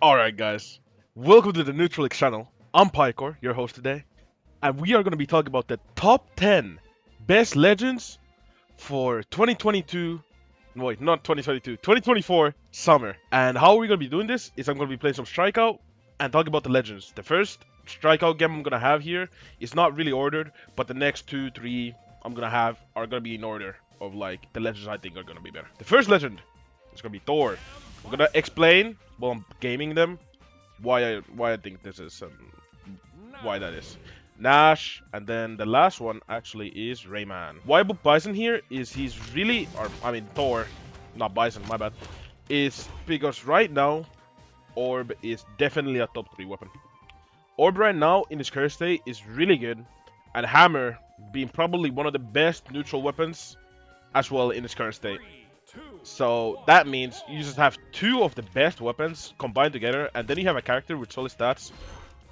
Alright guys, welcome to the Neutralix channel. I'm Paikor, your host today, and we are going to be talking about the top 10 best legends for 2022, wait, not 2022, 2024 summer. And how we're going to be doing this is I'm going to be playing some Strikeout and talking about the legends. The first Strikeout game I'm going to have here is not really ordered, but the next 2, 3 I'm going to have are going to be in order of like the legends I think are going to be better. The first legend is going to be Thor. I'm gonna explain while I'm gaming them why I think this is why that is. Gnash, and then the last one actually is Rayman. Why I book Bison here is he's really, or I mean Thor, not Bison, my bad, is because right now Orb is definitely a top 3 weapon. Orb right now in his current state is really good, and Hammer being probably one of the best neutral weapons as well in his current state. So that means you just have 2 of the best weapons combined together, and then you have a character with solid stats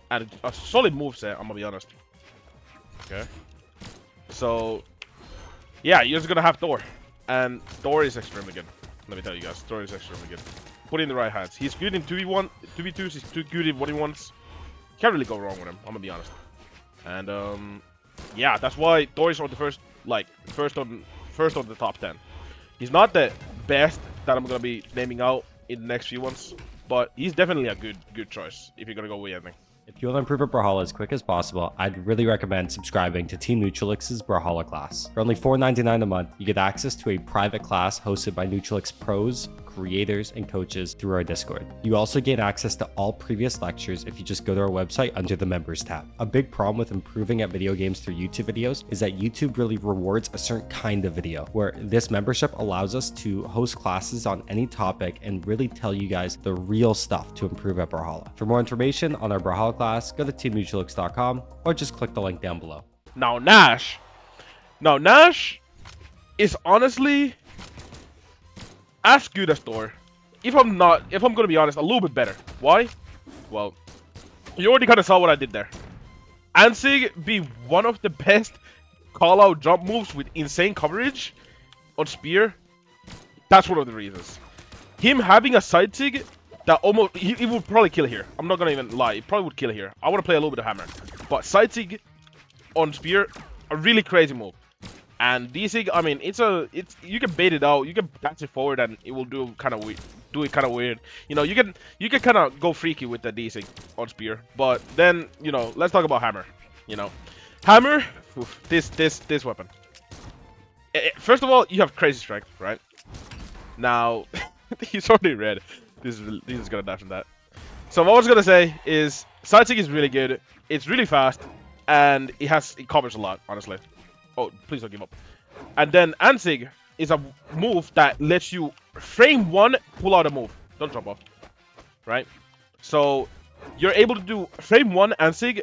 and a solid moveset, I'm gonna be honest. Okay. So yeah, you're just gonna have Thor. And Thor is extremely good. Let me tell you guys, Thor is extremely good. Put it in the right hands. He's good in 2v1, 2v2s, he's too good in 1v1s. Can't really go wrong with him, I'm gonna be honest. And yeah, that's why Thor is on the first on the top 10. He's not the best that I'm gonna be naming out in the next few ones, but he's definitely a good choice if you're gonna go with anything. If you want to improve at Brawlhalla as quick as possible, I'd really recommend subscribing to Team Neutralix's Brawlhalla class. For only $4.99 a month, you get access to a private class hosted by Neutralix pros, creators, and coaches through our Discord. You also gain access to all previous lectures if you just go to our website under the members tab. A big problem with improving at video games through YouTube videos is that YouTube really rewards a certain kind of video, where this membership allows us to host classes on any topic and really tell you guys the real stuff to improve at Brawlhalla. For more information on our Brawlhalla class, go to teamneutralix.com or just click the link down below. Now Gnash is honestly as good as Thor. If I'm gonna be honest, a little bit better. Why? Well, you already kind of saw what I did there. Ansig be one of the best call-out jump moves with insane coverage on Spear. That's one of the reasons. Him having a side sig that almost he would probably kill here. I'm not gonna even lie, he probably would kill here. I want to play a little bit of Hammer, but side sig on Spear, a really crazy move. And D-Sig, I mean, it's you can bait it out, you can dance it forward, and it will do kind of weird. You know, you can kind of go freaky with the D-Sig on Spear. But then, you know, let's talk about Hammer. You know, Hammer, oof, this weapon. First of all, you have crazy strength, right? Now, he's already red. This is gonna dash from that. So what I was gonna say is, side sig is really good. It's really fast, and it covers a lot, honestly. Oh, please don't give up. And then Ansig is a move that lets you frame 1 pull out a move. Don't jump off. Right? So you're able to do frame 1 Ansig.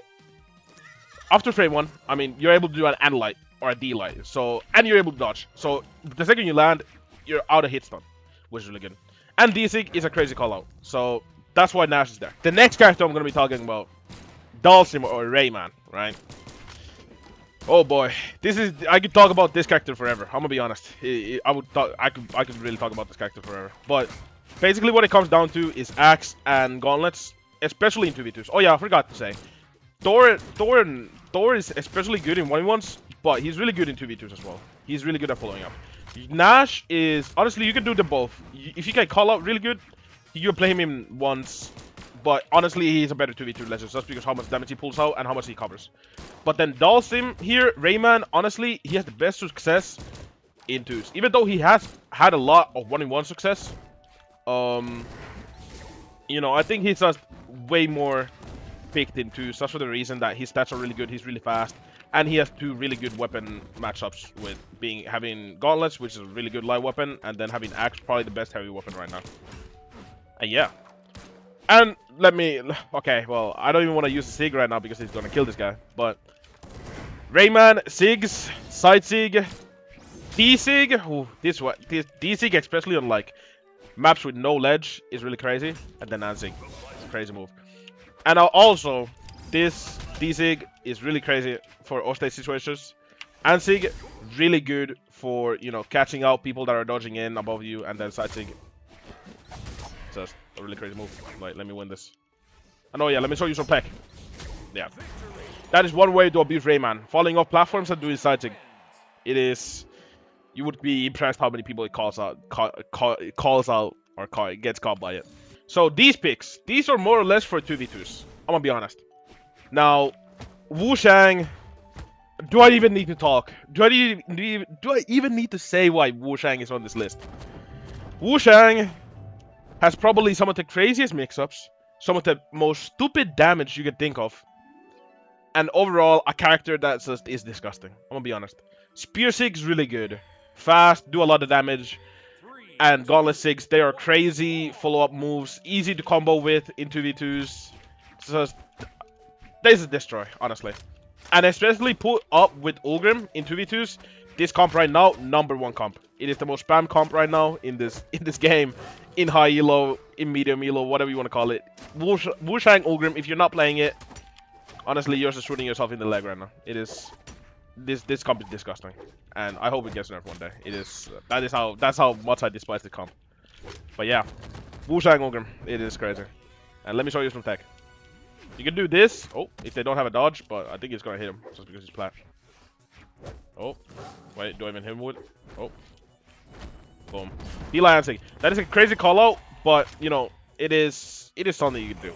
After frame 1, I mean, you're able to do an N-Light or a D-Light. So, and you're able to dodge. So the second you land, you're out of hit stun, which is really good. And D-Sig is a crazy call out. So that's why Gnash is there. The next character I'm going to be talking about, Dalsim or Rayman, right? Oh boy, I could talk about this character forever. I'm gonna be honest. I could really talk about this character forever. But basically, what it comes down to is axe and gauntlets, especially in 2v2s. Oh yeah, I forgot to say, Thor is especially good in 1v1s, but he's really good in 2v2s as well. He's really good at following up. Gnash is honestly, you can do them both. If you can call out really good, you can play him in once. But honestly, he's a better 2v2 legend just because how much damage he pulls out and how much he covers. But then Dalsim here, Rayman, honestly, he has the best success in 2s. Even though he has had a lot of 1v1 success, you know, I think he's just way more picked in 2s. That's for the reason that his stats are really good, he's really fast, and he has 2 really good weapon matchups with having gauntlets, which is a really good light weapon, and then having axe, probably the best heavy weapon right now. And yeah. And okay, well, I don't even want to use the Sig right now because he's gonna kill this guy. But Rayman, Sigs, Side Sig, D-Sig, this D-Sig, especially on like maps with no ledge, is really crazy. And then Ansig, it's a crazy move. And also, this D-Sig is really crazy for off-stage situations. Ansig, really good for, you know, catching out people that are dodging in above you, and then Side Sig. Just a really crazy move. Like, let me win this. And oh yeah, let me show you some tech. Yeah. That is one way to abuse Rayman. Falling off platforms and doing side sig. It is... You would be impressed how many people it calls out, gets caught by it. So these picks, these are more or less for 2v2s. I'm gonna be honest. Now, Wu Shang... Do I even need to talk? Do I even need to say why Wu Shang is on this list? Wu Shang has probably some of the craziest mix-ups, some of the most stupid damage you can think of, and overall a character that just is disgusting. I'm gonna be honest. Spear Sig's really good, fast, do a lot of damage, and Gauntlet Sigs, they are crazy follow-up moves, easy to combo with in 2v2s. Just, this is destroy, honestly. And especially put up with Ulgrim in 2v2s, this comp right now, #1 comp. It is the most spam comp right now in this game, in high elo, in medium elo, whatever you want to call it. Wu Shang Ulgrim, if you're not playing it, honestly, you're just shooting yourself in the leg right now. It is this comp is disgusting, and I hope it gets nerfed one day. It is that's how much I despise the comp. But yeah, Wu Shang Ulgrim, it is crazy. And let me show you some tech. You can do this. Oh, if they don't have a dodge, but I think it's gonna hit him just because he's plat. Oh, wait, do I even hit him with? Oh, boom. Eli Ansig. That is a crazy call out, but you know it is something you can do.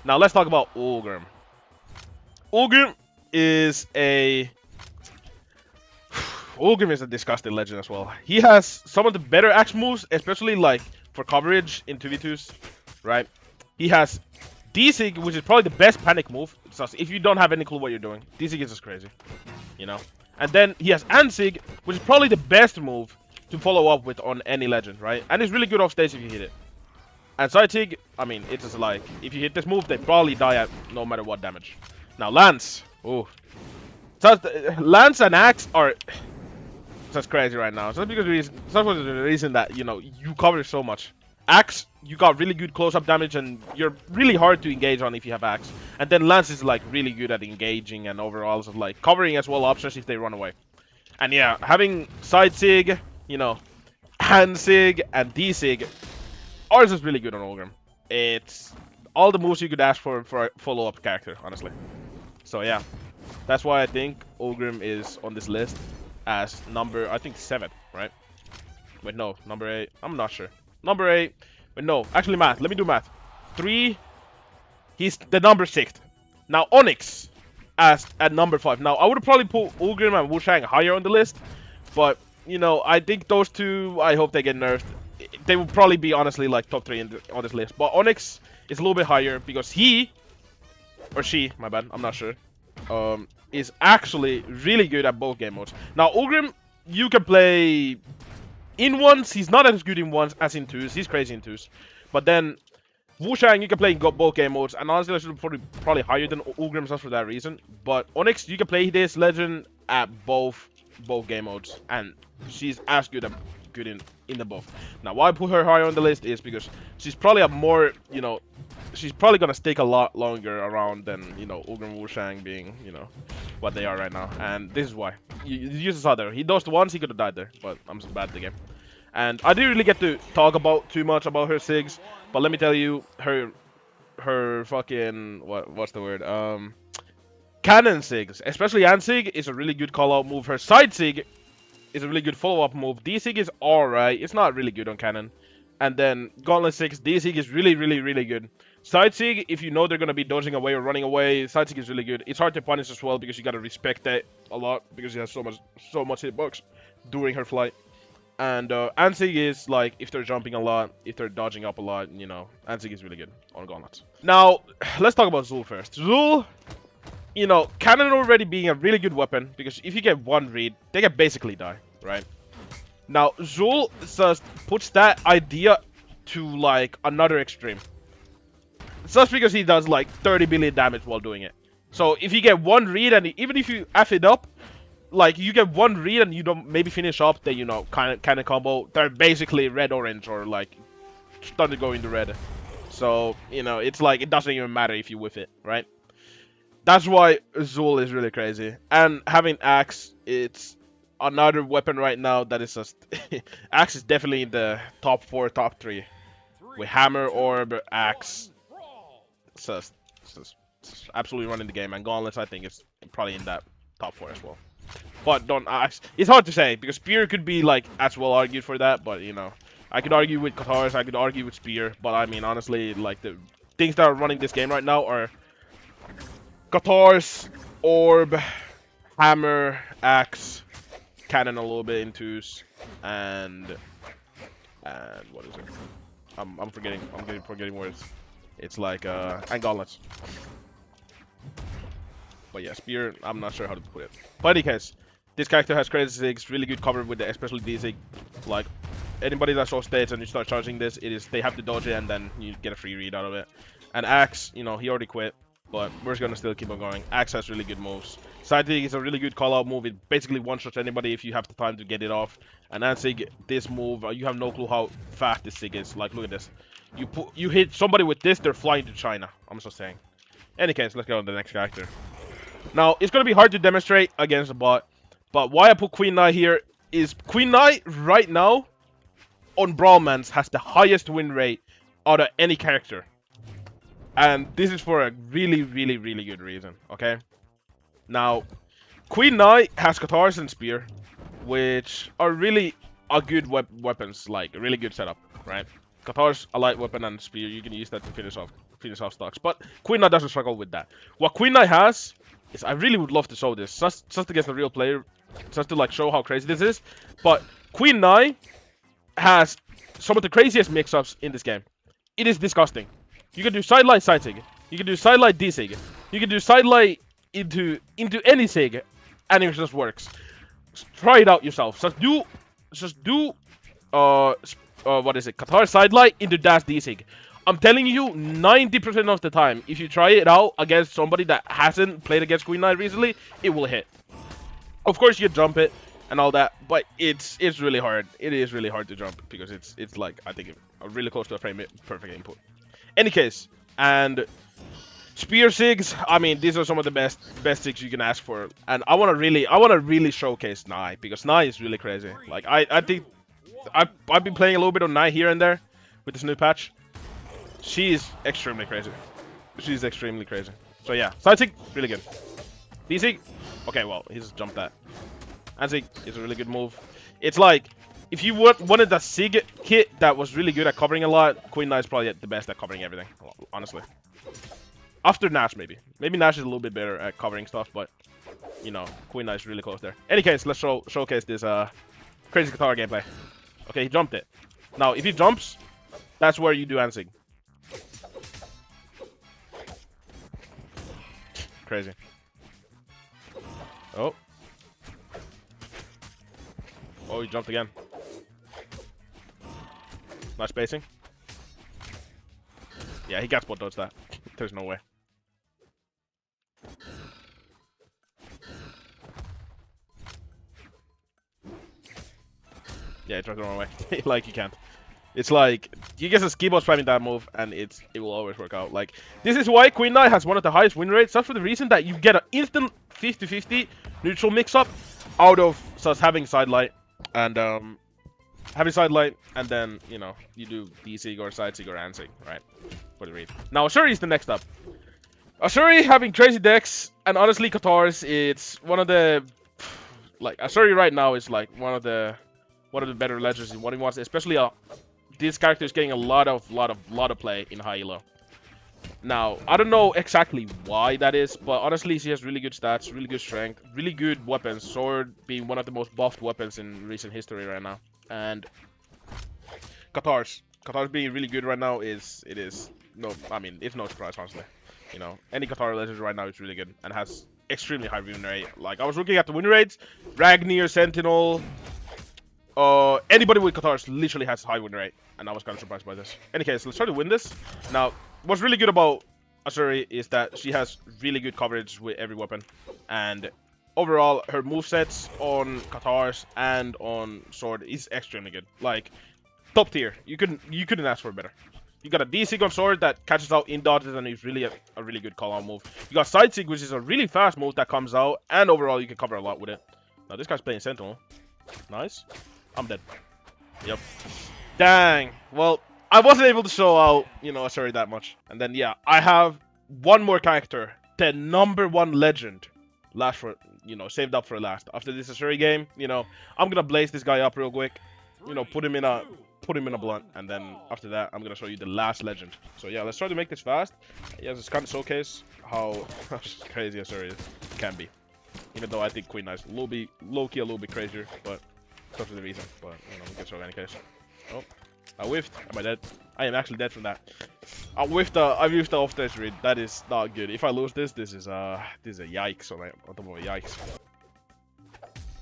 Now let's talk about Ulgrim. Ulgrim is a disgusting legend as well. He has some of the better axe moves, especially like for coverage in 2v2s, right? He has D-Sig, which is probably the best panic move. So if you don't have any clue what you're doing, D-Sig is just crazy, you know? And then he has Ansig, which is probably the best move to follow up with on any legend, right? And it's really good off stage if you hit it. And Side Sig, I mean, it's just like, if you hit this move, they probably die at no matter what damage. Now, Lance. Ooh. So, Lance and Axe are just crazy right now. Just because that's the reason that, you know, you cover so much. Axe, you got really good close-up damage, and you're really hard to engage on if you have Axe. And then Lance is like really good at engaging and overall of like covering as well options if they run away. And yeah, having Side Sig, you know, Hand Sig and D Sig are just really good on Ulgrim. It's all the moves you could ask for a follow-up character, honestly. So yeah, that's why I think Ulgrim is on this list as number, I think 7, right? Wait, no, number 8. I'm not sure. Number 8. But no, actually math. Let me do math. 3. He's the number 6th. Now Onyx as at number 5. Now I would probably put Ulgrim and Wu Shang higher on the list, but you know I think those two, I hope they get nerfed. They will probably be honestly like top 3 on this list. But Onyx is a little bit higher because he or she, my bad, I'm not sure, is actually really good at both game modes. Now Ulgrim, you can play in ones. He's not as good in ones as in twos. He's crazy in twos. But then Wu Shang, you can play in both game modes. And honestly, I should probably higher than Ulgrim just for that reason. But Onyx, you can play this legend at both game modes, and she's as good in the both. Now, why I put her higher on the list is because she's probably a more, you know, she's probably gonna stick a lot longer around than, you know, Ulgrim, Wu Shang being, you know, what they are right now. And this is why. You just saw there. He dodged once, he could have died there, but I'm just bad at the game. And I didn't really get to talk too much about her sigs, but let me tell you, her fucking what's the word? Cannon sigs, especially Ansig, is a really good call out move. Her side sig is a really good follow up move. D sig is alright. It's not really good on cannon. And then Gauntlet 6, D sig is really good. Side sig, if you know they're gonna be dodging away or running away, side sig is really good. It's hard to punish as well because you gotta respect that a lot because she has so much hitbox during her flight. And Ansig is like if they're jumping a lot, if they're dodging up a lot, you know, Ansig is really good on gauntlets. Now let's talk about Xull first. Xull, you know, cannon already being a really good weapon because if you get one read, they can basically die, right? Now Xull just puts that idea to like another extreme. Just because he does like 30 billion damage while doing it. So if you get one read and even if you F it up, like you get one read and you don't maybe finish up, then you know kind of combo. They're basically red orange or like start to go into red. So you know it's like it doesn't even matter if you whiff it, right? That's why Xull is really crazy. And having Axe, it's another weapon right now that is just Axe is definitely in the top 4, top 3. with Hammer, Orb, Axe. So, it's absolutely running the game. And Gauntlets, I think, is probably in that top 4 as well. But it's hard to say, because Spear could be, like, as well argued for that, but, you know. I could argue with Katars, I could argue with Spear, but I mean, honestly, like, the things that are running this game right now are Katars, Orb, Hammer, Axe, Cannon a little bit in 2s, and what is it? I'm forgetting words. It's like, and Gauntlets. But yeah, Spear, I'm not sure how to put it. But in any case, this character has crazy sigs, really good cover with the, especially D-sig. Like, anybody that shows states and you start charging this, they have to dodge it and then you get a free read out of it. And Axe, you know, he already quit, but we're just gonna still keep on going. Axe has really good moves. Side sig is a really good call-out move. It basically one-shots anybody if you have the time to get it off. And Ansig, this move, you have no clue how fast this sig is. Like, look at this. You hit somebody with this, they're flying to China. I'm just saying. Any case, let's go to the next character. Now, it's gonna be hard to demonstrate against a bot, but why I put Queen Nai here is Queen Nai right now on Brawlmans has the highest win rate out of any character. And this is for a really, really, really good reason, okay? Now, Queen Nai has Katars and Spear, which are really a good weapons, like a really good setup, right? Katars, a light weapon, and Spear, you can use that to finish off stocks. But Queen Nai doesn't struggle with that. What Queen Nai has is, I really would love to show this, just against a real player, just to like show how crazy this is. But Queen Nai has some of the craziest mix-ups in this game. It is disgusting. You can do sidelight side sig. You can do sidelight D sig. You can do sidelight into any sig, and it just works. Try it out yourself. Just do what is it? Qatar sidelight into dash D sig. I'm telling you, 90% of the time, if you try it out against somebody that hasn't played against Queen Nai recently, it will hit. Of course, you jump it and all that, but it's really hard. It is really hard to jump because it's like, I think, really close to a frame perfect input. Any case, and Spear sigs, I mean, these are some of the best sigs you can ask for, and I want to really showcase Nai, because Nai is really crazy. Like, I think I've been playing a little bit on Nai here and there with this new patch. She is extremely crazy. She's extremely crazy. So yeah, side sig, really good. D sig, okay, well, he's jumped that. And sig is a really good move. It's like, if you wanted a sig kit that was really good at covering a lot, Queen Nai is probably the best at covering everything, honestly. After Gnash, maybe. Maybe Gnash is a little bit better at covering stuff, but, you know, Queen Nai is really close there. Any case, let's showcase this crazy Katara gameplay. Okay, he jumped it. Now, if he jumps, that's where you do Ansig. Crazy. Oh. Oh, he jumped again. Nice spacing. Yeah, he got spot dodge that. There's no way. Yeah, he tried the wrong way. Like, you can't. It's like, you get a ski bot spamming that move, and it will always work out. Like, this is why Queen Nai has one of the highest win rates, just for the reason that you get an instant 50-50 neutral mix-up out of just having sidelight, and then, you know, you do D-sig or side-sig or Ansig, right, for the read. Now, Asuri is the next up. Asuri having crazy decks, and honestly, Katars, it's one of the, like, Asuri right now is like one of the better legends in what he wants, especially this character is getting a lot of play in high elo. Now, I don't know exactly why that is, but honestly, she has really good stats, really good strength, really good weapons. Sword being one of the most buffed weapons in recent history right now. And Katars being really good right now it's no surprise, honestly. You know, any Qatar legend right now is really good and has extremely high win rate. Like, I was looking at the win rates, Ragnir, Sentinel, anybody with Katars literally has high win rate, and I was kind of surprised by this. Any case, let's try to win this. Now, what's really good about Asuri is that she has really good coverage with every weapon, and overall, her movesets on Katars and on Sword is extremely good. Like, top tier. You couldn't ask for better. You got a D-Sig on Sword that catches out in dodges and is really a really good call-out move. You got Side Sig, which is a really fast move that comes out, and overall you can cover a lot with it. Now this guy's playing Sentinel. Nice. I'm dead. Yep. Dang. Well, I wasn't able to show out, you know, Asuri that much. And then yeah, I have one more character, the #1 legend, last for, you know, saved up for last. After this Asuri game, you know, I'm gonna blaze this guy up real quick, you know, put him in a blunt, and then after that, I'm gonna show you the last legend. So yeah, let's try to make this fast. Yeah, just kind of showcase how crazy Asuri can be. Even though I think Queen Knight's low-key a little bit crazier, but that's the reason. But you know, we can show in any case. Oh, I whiffed. Am I dead? I am actually dead from that. I whiffed the off stage read. That is not good. If I lose this, this is a yikes on top of a yikes.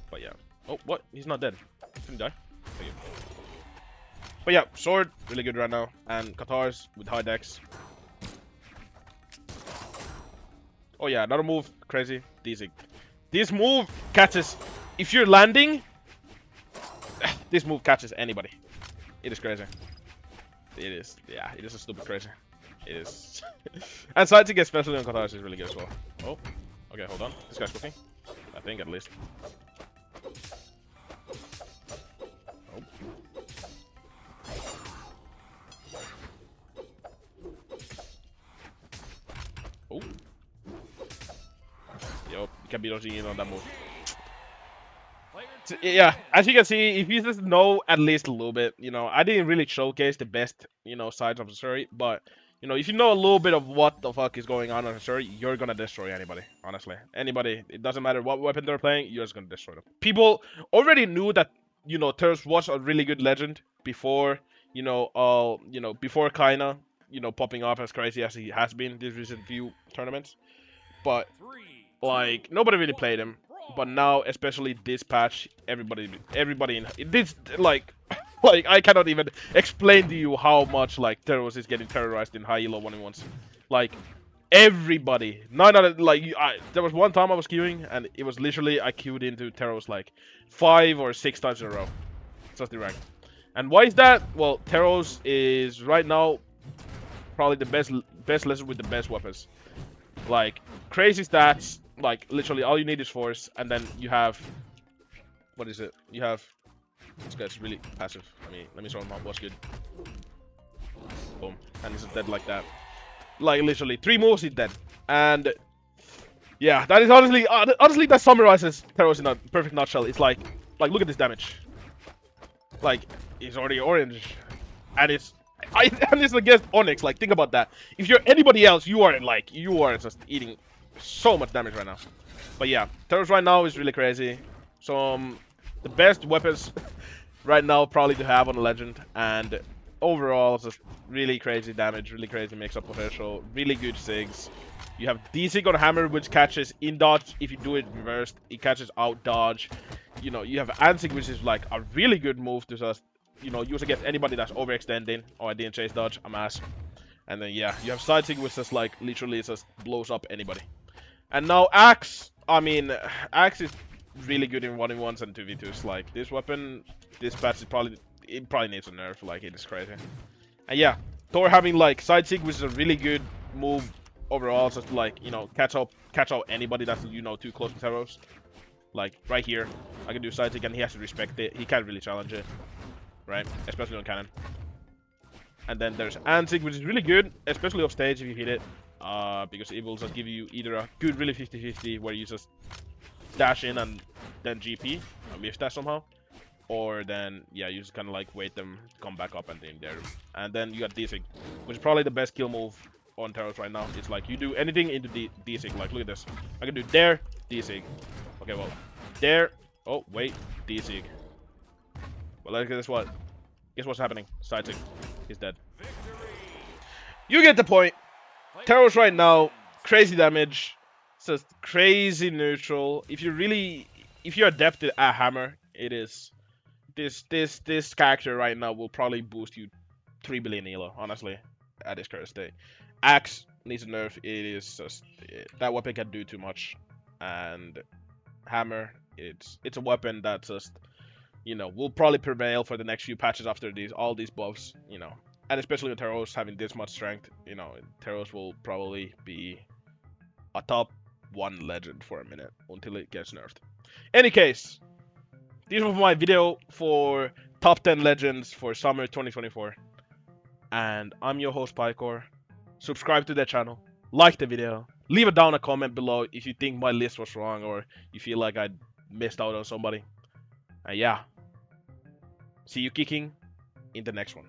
But yeah. Oh, what? He's not dead. Didn't die. Thank you. But yeah, sword really good right now, and Katars with high dex. Oh yeah, another move crazy. This move catches. If you're landing, this move catches anybody. It is crazy. It is, yeah, it is a stupid crazy. It is. And sighting, especially on Katars, is really good as well. Oh, okay, hold on. This guy's cooking. I think, at least. Oh. Oh. Yo, you can be dodging in on that move. So, yeah, as you can see, if you just know at least a little bit, you know, I didn't really showcase the best, you know, sides of Asuri, but, you know, if you know a little bit of what the fuck is going on Asuri, you're gonna destroy anybody, honestly. Anybody, it doesn't matter what weapon they're playing, you're just gonna destroy them. People already knew that, you know, Teros was a really good legend before, you know, before kinda, you know, popping off as crazy as he has been these recent few tournaments. But, like, nobody really played him. But now, especially this patch, everybody in this, like I cannot even explain to you how much like Teros is getting terrorized in high elo 1v1s. Like everybody, there was one time I was queuing and it was literally I queued into Teros like 5 or 6 times in a row. Just the rank. And why is that? Well, Teros is right now probably the best legend with the best weapons. Like crazy stats. Like, literally, all you need is force, and then you have... What is it? You have... This guy's really passive. Let me show him what's good. Boom. And he's dead like that. Like, literally, 3 moves, he's dead. And... Yeah, that is honestly... honestly, that summarizes Teros in a perfect nutshell. It's like, look at this damage. Like, he's already orange. And it's... and it's against Onyx, like, think about that. If you're anybody else, you are just eating... so much damage right now. But yeah, Teros right now is really crazy. So the best weapons right now probably to have on a legend, and overall just really crazy damage, really crazy mix-up potential, really good sigs. You have D-sig on hammer, which catches in dodge. If you do it reversed, it catches out dodge. You know, you have Ansig, which is like a really good move to just, you know, use against anybody that's overextending. Oh, I didn't chase dodge, I'm ass. And then yeah, you have side sig, which just like literally just blows up anybody. And now Axe, Axe is really good in 1v1s and 2v2s. Like, this weapon, this patch is probably needs a nerf. Like, it is crazy. And yeah, Thor having, like, side sig, which is a really good move overall. Just to, like, you know, catch out anybody that's, you know, too close to Teros. Like, right here, I can do side sig, and he has to respect it. He can't really challenge it, right? Especially on cannon. And then there's Ansig, which is really good, especially off stage if you hit it. Because it will just give you either a good really 50-50 where you just dash in and then GP and miss that somehow, or then yeah, you just kind of like wait them come back up and then there. And then you got D-Sig, which is probably the best kill move on Teros right now. It's like you do anything into D-Sig. Like look at this, I can do there D-Sig. Okay, well there. Oh wait, D-Sig. Well, look at this. Guess what's happening? Side sig. He's dead. You get the point. Teros right now, crazy damage, just crazy neutral. If you're adept at hammer, it is this character right now will probably boost you 3 billion elo, honestly, at this current state. Axe needs a nerf. It is just that weapon can do too much, and hammer, it's a weapon that just, you know, will probably prevail for the next few patches after all these buffs, you know. And especially with Teros having this much strength, you know, Teros will probably be a top 1 legend for a minute until it gets nerfed. Any case, this was my video for top 10 legends for summer 2024. And I'm your host, Paikor. Subscribe to the channel, like the video, leave it down a comment below if you think my list was wrong or you feel like I missed out on somebody. And yeah, see you kicking in the next one.